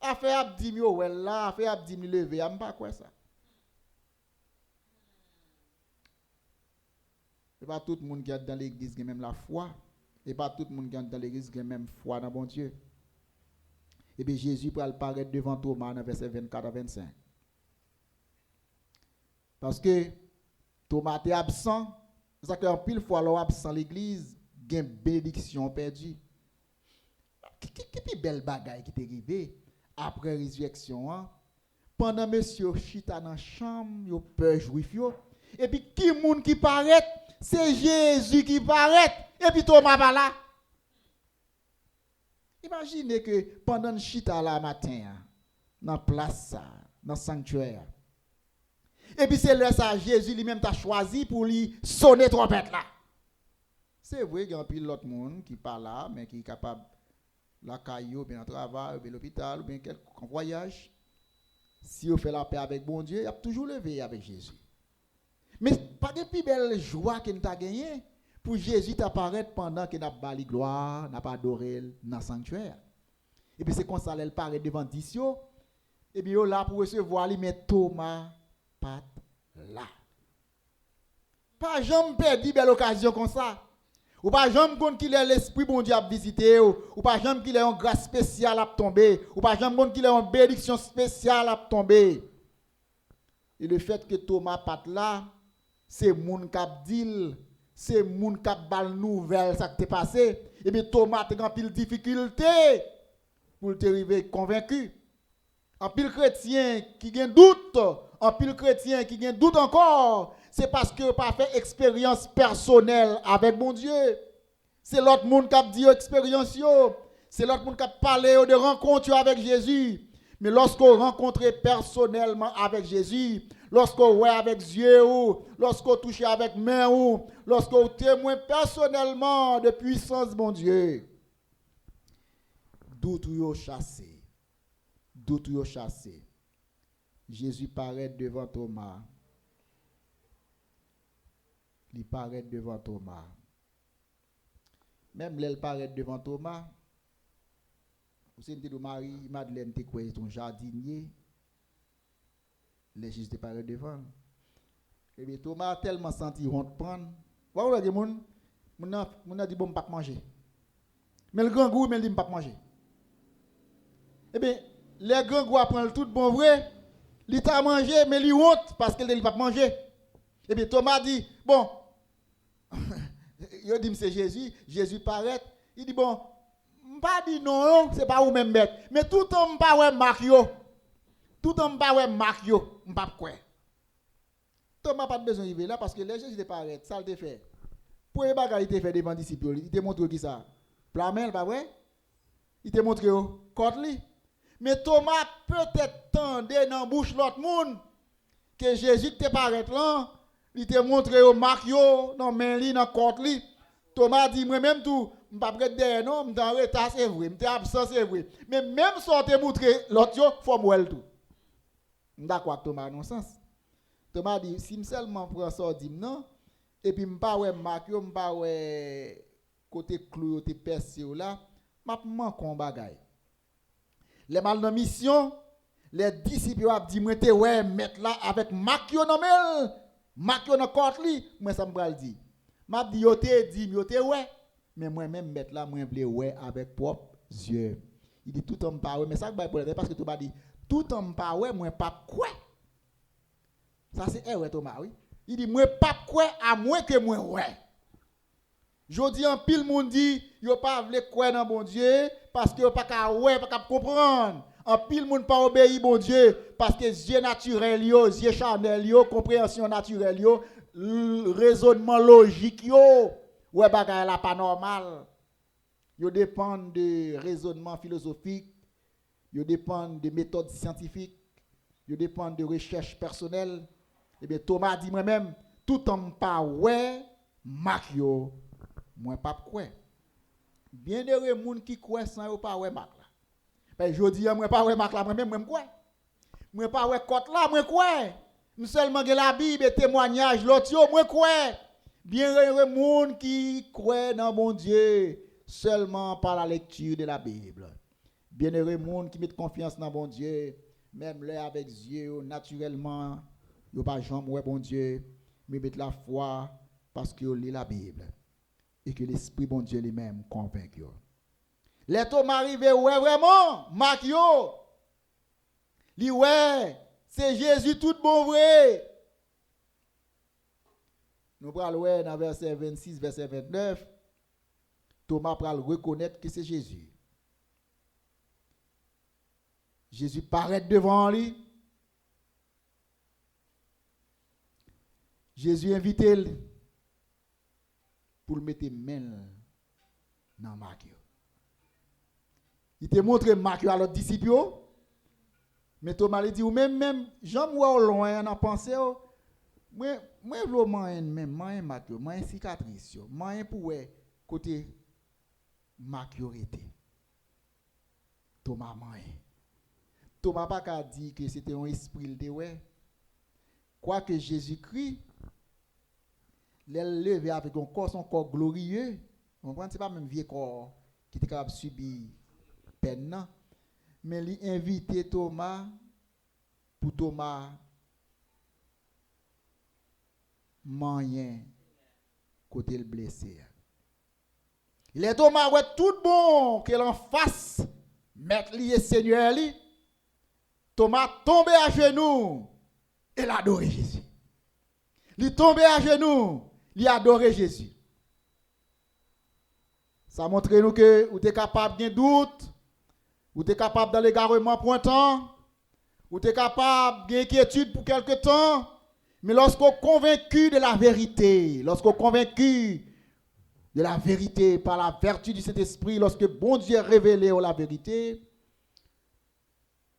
Affaire abdi mi ouais là, affaire abdi mi lever, am pas quoi ça. Et pas tout le monde qui est dans l'église qui a même la foi, et pas tout le monde qui est dans l'église qui a même foi dans bon Dieu. Et bien Jésus peut apparaître devant Thomas dans verset 24 à 25. Parce que Thomas était absent, c'est ça qu'en pile fois l'on absent l'église, il y a une bénédiction perdue. Qui belle bagaille qui est arrivée après la résurrection. Hein? Pendant monsieur chita dans la chambre, il peur juif. Et puis qui monde qui paraît, c'est Jésus qui paraît. Et puis Thomas pas là. Imaginez que pendant le chita là matin, dans la place, dans le sanctuaire, et puis c'est là ça, Jésus lui-même t'a choisi pour lui sonner trompette là. C'est vrai qu'il y a un pile l'autre monde qui parle là, mais qui est capable la caillou, bien le travail, bien l'hôpital, bien quelque voyage. Si on fait la paix avec bon Dieu, il y a toujours levé avec Jésus. Mais pas de plus belle joie qu'il t'a gagné pour Jésus t'apparaître pendant qu'il n'a pas la gloire, n'a pas adoré dans le sanctuaire. Et puis c'est comme ça qu'il paraît devant 10. Et puis là pour recevoir lui, mais Thomas pas là. Pas jamais perdu belle occasion comme ça. Ou pas jamais qu'on qu'il ait l'esprit bon Dieu à visiter, ou pas jamais qu'il ait une grâce spéciale à tomber, ou pas jamais qu'on qu'il ait une bénédiction spéciale à tomber. Et le fait que Thomas pas là, c'est moun k'ap dit, c'est moun k'ap bal nouvelle ça qui t'est passé. Et bien Thomas t'es en pile difficulté pour te arriver convaincu. En pile chrétien qui gagne doute, en pile chrétien qui gagne doute encore, c'est parce que pas fait expérience personnelle avec mon Dieu. C'est l'autre monde qui a dit expérience yo, c'est l'autre monde qui a parlé de rencontre avec Jésus. Mais lorsqu'on rencontre personnellement avec Jésus, lorsqu'on voit avec yeux, lorsqu'on touche avec main, lorsqu'on témoigne personnellement de puissance de mon Dieu, doute yo chassé. Doute yo chassé. Jésus paraît devant Thomas. Il paraît devant Thomas. Même l'elle paraît devant Thomas. Vous savez, Marie, Madeleine, t'es quoi, ton jardinier. Les Jésus te paraît devant. Et bien Thomas a tellement senti honte prendre. Voilà, les gens, mon a dit bon, pas manger. Mais le grand goût, mais il dit pas manger. Eh bien, les grands goûts prennent tout bon vrai. Il t'a mangé, mais il honte parce qu'il ne pas manger. Et bien Thomas dit, bon, il dit c'est Jésus, Jésus paraît, Il dit bon, pas dit non, c'est pas ou même bête. Mais tout homme pas ouais marque yo. Tout homme pas ouais marque yo, m'pas quoi. Thomas pas besoin d'y là parce que les Jésus pas arrêté, ça le fait. Pour les bagages il te fait devant disciples, il te montre qui ça. Plamel pas vrai? Il te montre côte li. Mais Thomas peut-être tendait dans bouche l'autre monde que Jésus te paraît là, il te montre au marque yo dans main li dans côte li. Thomas dit moi même tout, m'pas prête derrière non, m'en retard c'est vrai, m'étais absent c'est vrai. Mais même si on te montre l'autre yo, faut moi tout. D'accord avec Thomas non sens. Thomas dit si seulement prend ça dit non et puis m'pas ouais marque yo, m'pas ouais côté clou te percé là, m'a manque un bagay. Les mal dans mission, les disciples ont dit moi te ouais mettre là avec marque yo non mel, marque yo dans côte li, moi ça m'bral dit. M'a dit yo te ouais, mais moi même mettre là moi vle ouais avec propres yeux. Il dit tout homme pas ouais, mais ça que parce que Thomas dit tout homme pas ouais, moi pas quoi. Ça c'est ouais Thomas oui. Il dit moi pas quoi à moins que moi ouais. Jodi en pile monde dit yo pas vle quoi dans bon Dieu parce que yo pas ka ouais, pas ka comprendre. En pile monde pas obéir bon Dieu parce que yeux naturel yo, yeux charnel yo, compréhension naturelle yo, raisonnement logique yo, ouais bagay la pas normal. Yo dépend de raisonnement philosophique, yo dépend de méthodes scientifiques, yo dépend de recherche personnelle. Et bien Thomas dit moi-même tout en pas ouais, marque yo, moi pas quoi. Bien des gens qui croient sans yo pas ouais marque là. Ben jodi moi pas ouais marque là moi-même moi quoi. Moi pas ouais côte là moi quoi. Nous seulement que la Bible et témoignage l'autre yo moi quoi. Bien des gens qui croient dans bon Dieu seulement par la lecture de la Bible. Bien des gens qui mettent confiance dans bon Dieu même là avec Dieu naturellement yo pas jamais ouais bon Dieu mais mettre la foi parce que lit la Bible et que l'esprit bon Dieu lui-même convainc yo. Les Thomas arrivé ouais vraiment Marc yo. Li ouais, c'est Jésus tout bon vrai. Nous pral ouais dans verset 26 verset 29 Thomas pral reconnaître que c'est Jésus. Jésus paraît devant lui. Jésus invite pour le mettre main dans Marc. Il te montre Marc à l'autre disciple. Mais Thomas lui dit ou même Jean moi au loin en pensée moi vlo man même man Marc man cicatrice man pour côté Marc était. Thomas man. Thomas pas qu'a dit que c'était un esprit de ouais. Quoique Jésus-Christ les levé avec un corps, son corps glorieux. On comprend, c'est pas même vieux corps qui était capable de subir peine, non? Mais il invité Thomas pour Thomas moyen côté le blessé. Il est Thomas ouais tout bon qu'il en face mettre lié Seigneur li. Thomas tombé à genoux et l'adorer Jésus. Il tombé à genoux, il adorer Jésus. Ça montre nous que vous êtes capable de doute, vous êtes capable dans l'égarement pour un temps, vous êtes capable d'inquiétude pour quelque temps, mais lorsqu'on est convaincu de la vérité, lorsqu'on est convaincu de la vérité par la vertu du Saint-Esprit, lorsque bon Dieu révélé la vérité,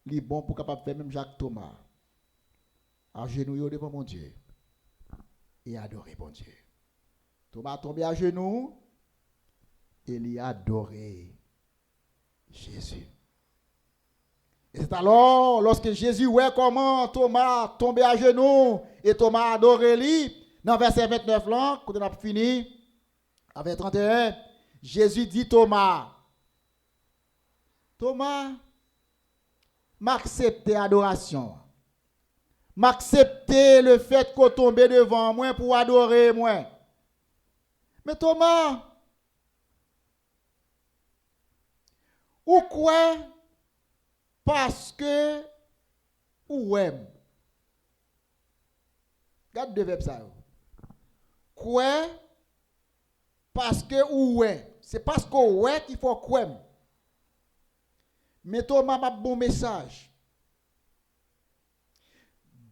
il est bon pour capable faire même Jacques Thomas. À genoux devant mon Dieu et adorer bon Dieu. Thomas tombé à genoux et il a adoré Jésus. Et c'est alors, lorsque Jésus voit comment Thomas tombé à genoux et Thomas adoré lui, dans verset 29 là, quand on a fini, avec 31, Jésus dit Thomas, m'accepter adoration. M'accepter le fait qu'on tombe devant moi pour adorer moi. Mais Thomas, ou quoi? Parce que ou aime. Regarde deux verbes ça. Quoi? Parce que ou est. C'est parce qu'on ouais qu'il faut croire. Mais Thomas m'a bon message.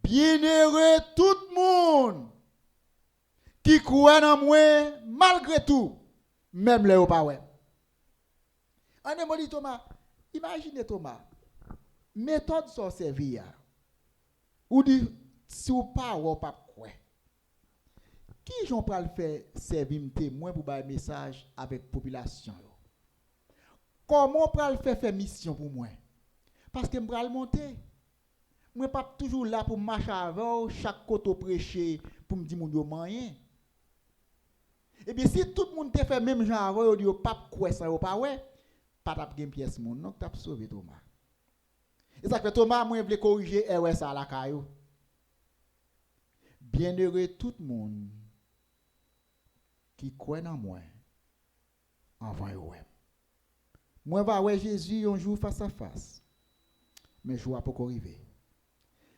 Bienheureux tout le monde qui croit en moi malgré tout, même les pas ouais. On est dit Thomas, imaginez Thomas, méthode sans servir. Ou dit si ou pas quoi. Qui j'en parle faire servir témoin pour un message avec population? Comment on peut faire mission pour moi? Parce que je vais monter. Je ne suis pas toujours là pour marcher avant chaque côté prêcher pour me dire mon Dieu rien. Et bien si tout le monde te fait même genre avant, on dit pas quoi ça ou pas ouais, pas t'a une pièce mon non t'a sauvé Thomas. Et ça fait Thomas moi voulais corriger et ouais ça la caillou. Bienheureux tout le monde qui croit en moi avant ouais. Moi va ouais Jésus un jour face à face. Mais je ne vais pas arriver.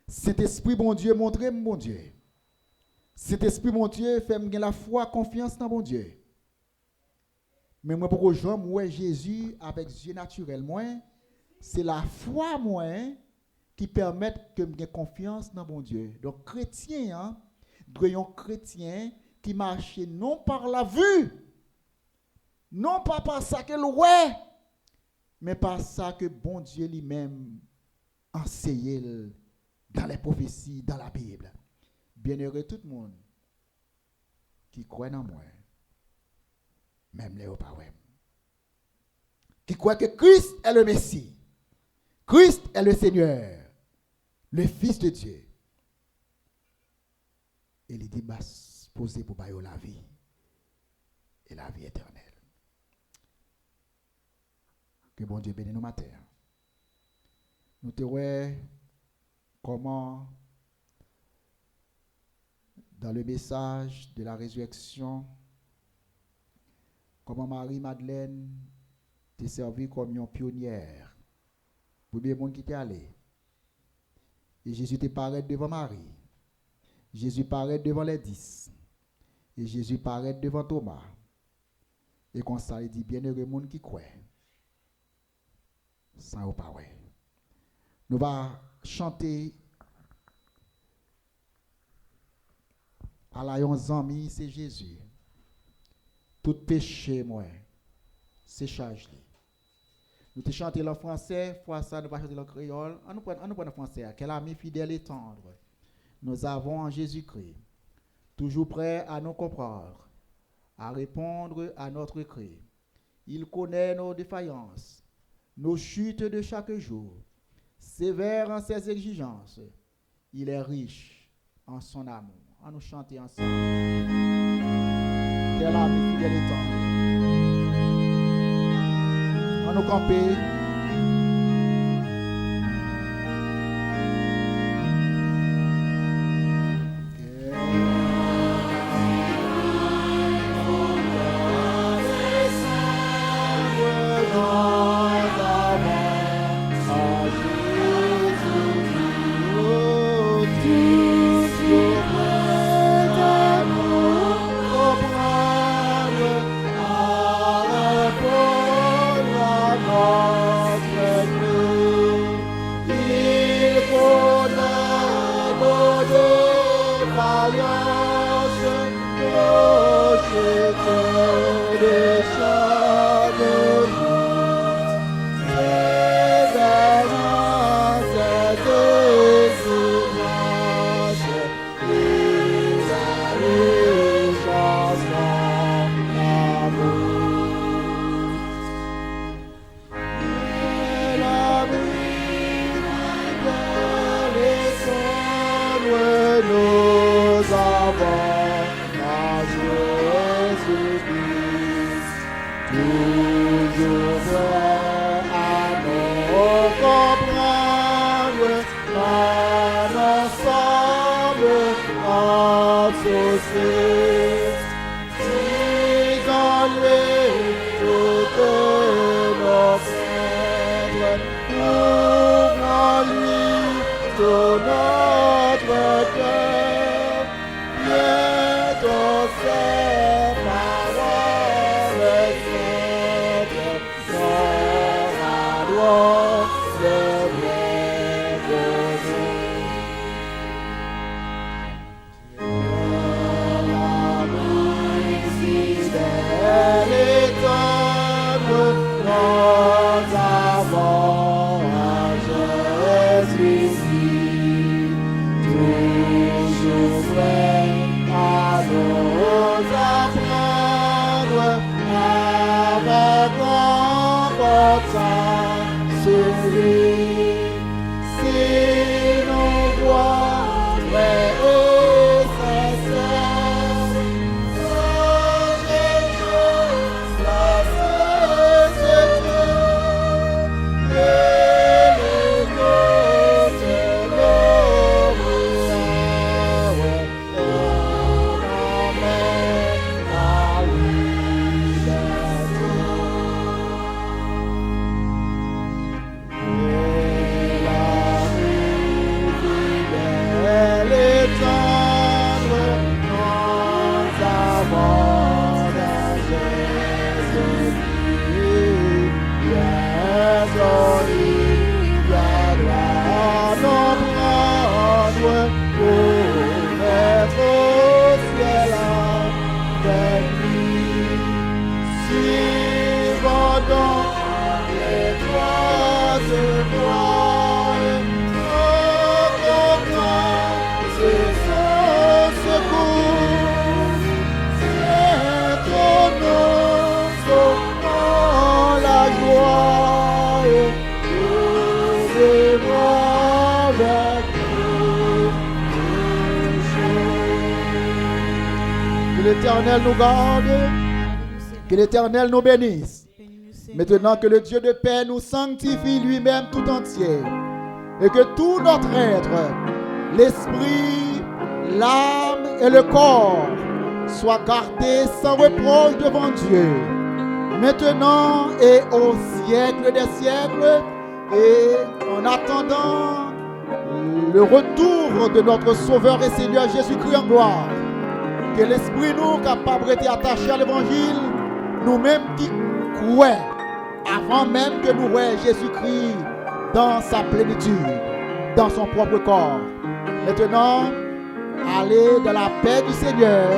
Cet esprit, bon Dieu, montre mon Dieu. Cet esprit, mon Dieu, fait-moi la foi, confiance dans mon Dieu. Mais moi, pour que je vois Jésus avec Dieu naturel, c'est la foi, qui permet que je confiance dans mon Dieu. Donc, chrétien, un chrétien qui marche non par la vue, non pas par ça que ouais, mais par ça que bon Dieu lui-même enseigne dans les prophéties, dans la Bible. Bienheureux tout le monde qui croit en moi, même les pas ouais. Qui croit que Christ est le Messie, Christ est le Seigneur, le Fils de Dieu. Et il dit, posé pour bailler la vie et la vie éternelle. Que bon Dieu bénisse nos matins. Nous te voyons comment, dans le message de la résurrection, comment Marie-Madeleine t'a servi comme une pionnière. Pour bien monde qui t'est allé. Et Jésus te paraît devant Marie. Jésus paraît devant les 10. Et Jésus paraît devant Thomas. Et comme ça, il dit, bienheureux monde qui croit. Sans ou pas ouais. Nous allons chanter à la ami, c'est Jésus. Tout péché, moi, c'est charge. Nous te chanter le français, fois ça, nous allons chanter le créole. On nous prend le français. Quel ami fidèle et tendre nous avons en Jésus-Christ, toujours prêt à nous comprendre, à répondre à notre cri. Il connaît nos défaillances, nos chutes de chaque jour. Sévère en ses exigences, il est riche en son amour. On nous chanter ensemble. Quel ami fidèle et tendre. On nous camper. Bientôt ses paroles avec que l'Éternel nous garde, que l'Éternel nous bénisse. Maintenant que le Dieu de paix nous sanctifie lui-même tout entier et que tout notre être, l'esprit, l'âme et le corps soient gardés sans reproche devant Dieu, maintenant et au siècle des siècles, et en attendant le retour de notre Sauveur et Seigneur Jésus-Christ en gloire. Que l'esprit nous capable d'être attaché à l'évangile, nous-mêmes qui croyons, avant même que nous voyions Jésus-Christ dans sa plénitude, dans son propre corps. Maintenant, allez dans la paix du Seigneur,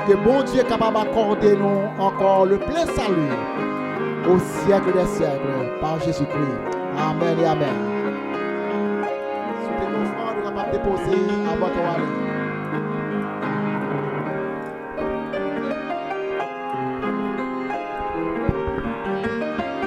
que bon Dieu est capable d'accorder nous encore le plein salut au siècle des siècles par Jésus-Christ. Amen et amen. Soutenez nos frères, nous sommes capables de déposer avant qu'on aille.